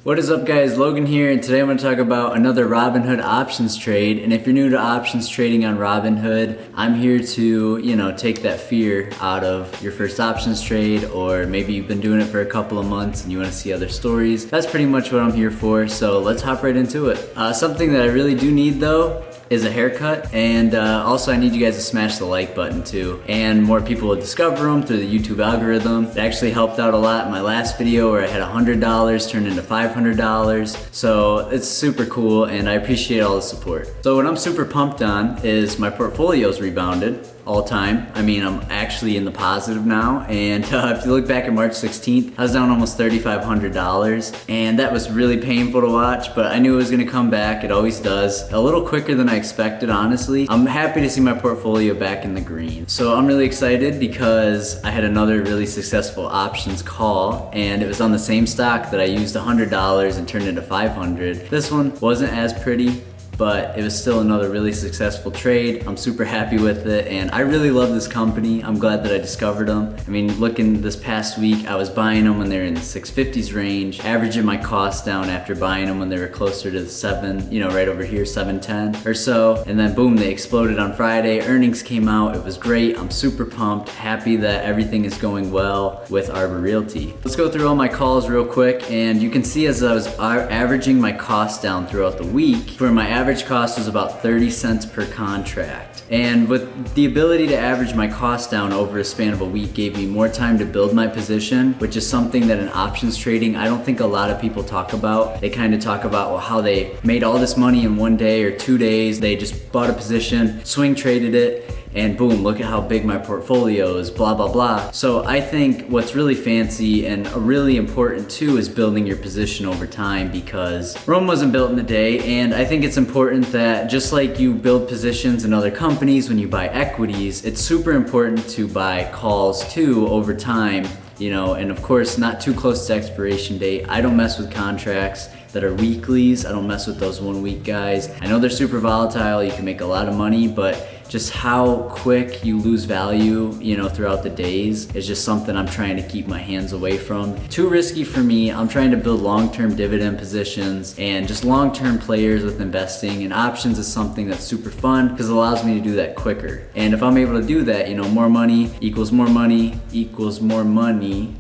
What is up guys, Logan here, and today I'm going to talk about another Robinhood options trade. And if you're new to options trading on Robinhood, I'm here to, take that fear out of your first options trade, or maybe you've been doing it for a couple of months and you want to see other stories. That's pretty much what I'm here for, so let's hop right into it. Something that I really do need though is a haircut, and also I need you guys to smash the like button too, and more people will discover them through the YouTube algorithm. It actually helped out a lot in my last video where I had $100 turned into $500, so it's super cool and I appreciate all the support. So what I'm super pumped on is my portfolio's rebounded all time. I mean, I'm actually in the positive now, and if you look back at March 16th, I was down almost $3,500, and that was really painful to watch, but I knew it was gonna come back. It always does, a little quicker than I expected, honestly. I'm happy to see my portfolio back in the green. So I'm really excited because I had another really successful options call, and it was on the same stock that I used $100 and turned into $500. This one wasn't as pretty, but it was still another really successful trade. I'm super happy with it, and I really love this company. I'm glad that I discovered them. I mean, looking this past week, I was buying them when they were in the 650s range, averaging my costs down after buying them when they were closer to the 7, right over here, 710 or so. And then boom, they exploded on Friday. Earnings came out, it was great. I'm super pumped, happy that everything is going well with Arbor Realty. Let's go through all my calls real quick, and you can see as I was averaging my costs down throughout the week, for my average cost was about 30 cents per contract. And with the ability to average my cost down over a span of a week gave me more time to build my position, which is something that in options trading, I don't think a lot of people talk about. They kind of talk about how they made all this money in 1 day or 2 days. They just bought a position, swing traded it, and boom, look at how big my portfolio is, blah, blah, blah. So I think what's really fancy and really important too is building your position over time, because Rome wasn't built in a day. And I think it's important that just like you build positions in other companies when you buy equities, it's super important to buy calls too over time, and of course not too close to expiration date. I don't mess with contracts that are weeklies. I don't mess with those 1 week guys. I know they're super volatile, you can make a lot of money, but just how quick you lose value, throughout the days is just something I'm trying to keep my hands away from. Too risky for me. I'm trying to build long-term dividend positions and just long-term players with investing, and options is something that's super fun because it allows me to do that quicker. And if I'm able to do that, more money equals more money equals more money.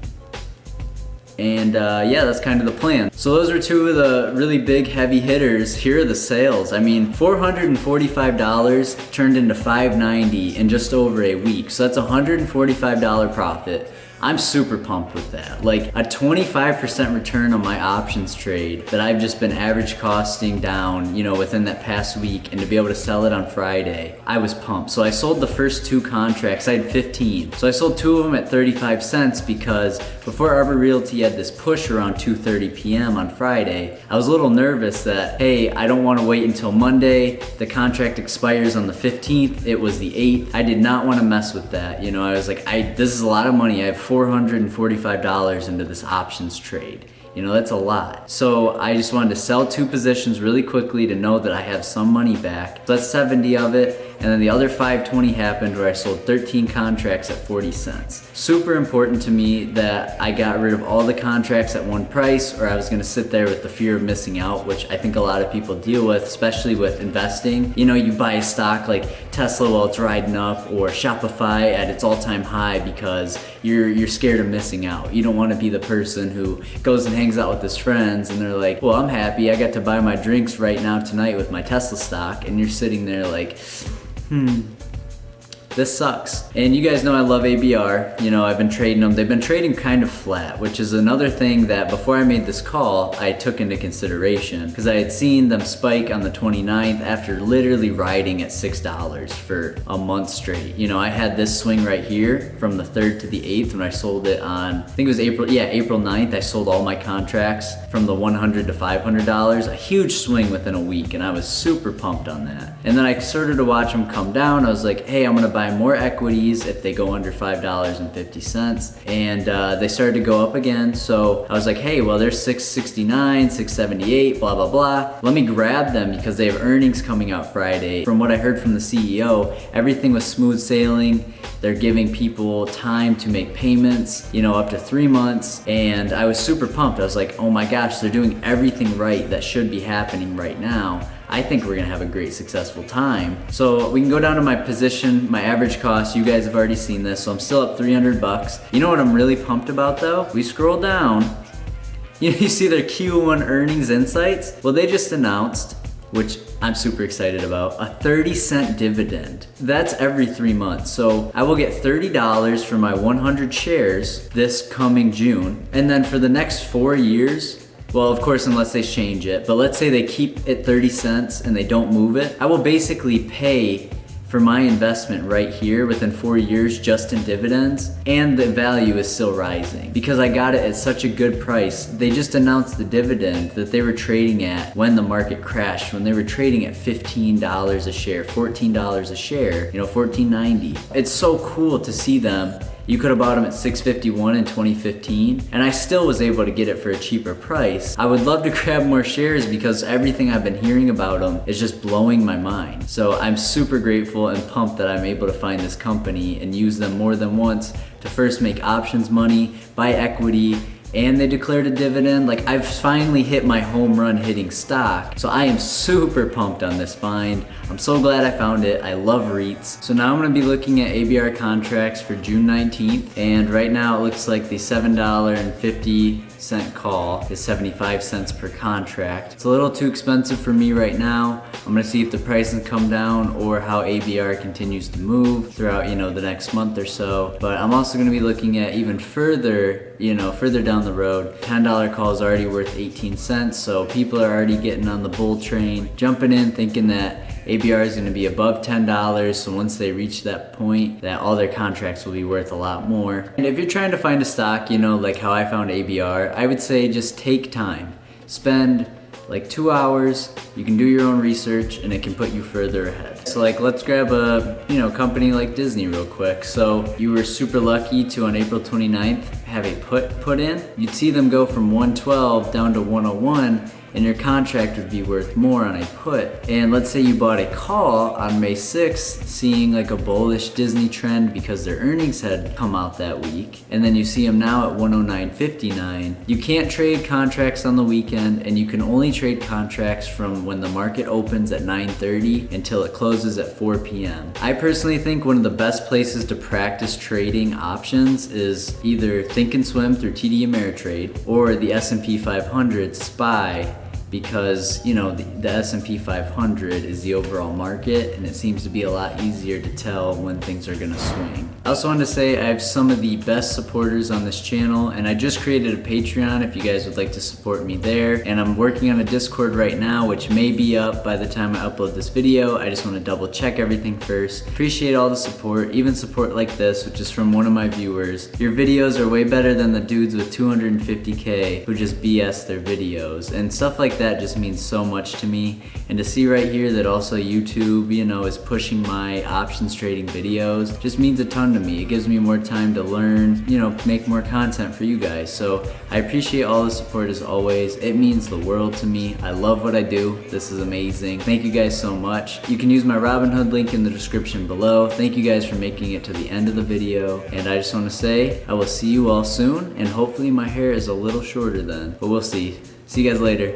And yeah, that's kind of the plan. So those are two of the really big heavy hitters. Here are the sales. I mean, $445 turned into $590 in just over a week. So that's a $145 profit. I'm super pumped with that. Like a 25% return on my options trade that I've just been average costing down, within that past week, and to be able to sell it on Friday, I was pumped. So I sold the first 2 contracts. I had 15. So I sold 2 of them at 35 cents because before Arbor Realty had this push around 2:30 p.m. on Friday, I was a little nervous that, hey, I don't want to wait until Monday. The contract expires on the 15th. It was the 8th. I did not want to mess with that. I was like, this is a lot of money. I have $445 into this options trade. That's a lot. So I just wanted to sell 2 positions really quickly to know that I have some money back. So that's 70 of it. And then the other 520 happened where I sold 13 contracts at 40 cents. Super important to me that I got rid of all the contracts at one price, or I was gonna sit there with the fear of missing out, which I think a lot of people deal with, especially with investing. You buy a stock like Tesla while it's riding up, or Shopify at its all-time high because you're scared of missing out. You don't wanna be the person who goes and hangs out with his friends and they're like, well, I'm happy, I got to buy my drinks right now tonight with my Tesla stock, and you're sitting there like, this sucks. And you guys know I love ABR. I've been trading them. They've been trading kind of flat, which is another thing that before I made this call, I took into consideration, because I had seen them spike on the 29th after literally riding at $6 for a month straight. I had this swing right here from the 3rd to the 8th when I sold it on, I think it was April 9th. I sold all my contracts from the $100 to $500, a huge swing within a week, and I was super pumped on that. And then I started to watch them come down. I was like, hey, I'm gonna buy buy more equities if they go under $5.50, and they started to go up again. So I was like, hey, well, they're $6.69, $6.78, blah, blah, blah. Let me grab them because they have earnings coming out Friday. From what I heard from the CEO, everything was smooth sailing. They're giving people time to make payments, you know, up to 3 months. And I was super pumped. I was like, oh my gosh, they're doing everything right that should be happening right now. I think we're gonna have a great successful time. So we can go down to my position, my average cost. You guys have already seen this, so I'm still up 300 bucks. You know what I'm really pumped about though? We scroll down, you see their Q1 earnings insights? Well, they just announced, which I'm super excited about, a 30-cent dividend. That's every 3 months. So I will get $30 for my 100 shares this coming June. And then for the next 4 years, well, of course, unless they change it, but let's say they keep it 30 cents and they don't move it, I will basically pay for my investment right here within 4 years just in dividends, and the value is still rising because I got it at such a good price. They just announced the dividend that they were trading at when the market crashed, when they were trading at $15 a share, $14 a share, you know, $14.90. It's so cool to see them. You could have bought them at $6.51 in 2015, and I still was able to get it for a cheaper price. I would love to grab more shares because everything I've been hearing about them is just blowing my mind. So I'm super grateful and pumped that I'm able to find this company and use them more than once to first make options money, buy equity, and they declared a dividend. Like, I've finally hit my home run hitting stock. So I am super pumped on this find. I'm so glad I found it. I love REITs. So now I'm gonna be looking at ABR contracts for June 19th. And right now it looks like the $7.50 call is 75 cents per contract. It's a little too expensive for me right now. I'm gonna see if the prices come down or how ABR continues to move throughout, you know, the next month or so. But I'm also gonna be looking at even further, you know, further down the road. $10 call is already worth 18 cents. So people are already getting on the bull train, jumping in thinking that ABR is gonna be above $10, so once they reach that point, that all their contracts will be worth a lot more. And if you're trying to find a stock, you know, like how I found ABR, I would say just take time. Spend like 2 hours, you can do your own research, and it can put you further ahead. So like, let's grab a, you know, company like Disney real quick. So you were super lucky to, on April 29th, have a put in. You'd see them go from 112 down to 101, and your contract would be worth more on a put. And let's say you bought a call on May 6th, seeing like a bullish Disney trend because their earnings had come out that week, and then you see them now at 109.59. You can't trade contracts on the weekend, and you can only trade contracts from when the market opens at 9:30 until it closes at 4 p.m. I personally think one of the best places to practice trading options is either Thinkorswim through TD Ameritrade or the S&P 500 SPY, because, you know, the S&P 500 is the overall market, and it seems to be a lot easier to tell when things are gonna swing. I also wanted to say I have some of the best supporters on this channel, and I just created a Patreon if you guys would like to support me there. And I'm working on a Discord right now, which may be up by the time I upload this video. I just want to double check everything first. Appreciate all the support, even support like this, which is from one of my viewers. Your videos are way better than the dudes with 250K who just BS their videos, and stuff like that just means so much to me. And to see right here that also YouTube, you know, is pushing my options trading videos just means a ton to me. It gives me more time to learn, you know, make more content for you guys. So I appreciate all the support as always. It means the world to me. I love what I do. This is amazing. Thank you guys so much. You can use my Robinhood link in the description below. Thank you guys for making it to the end of the video. And I just want to say I will see you all soon, and hopefully my hair is a little shorter then, but we'll see. See you guys later.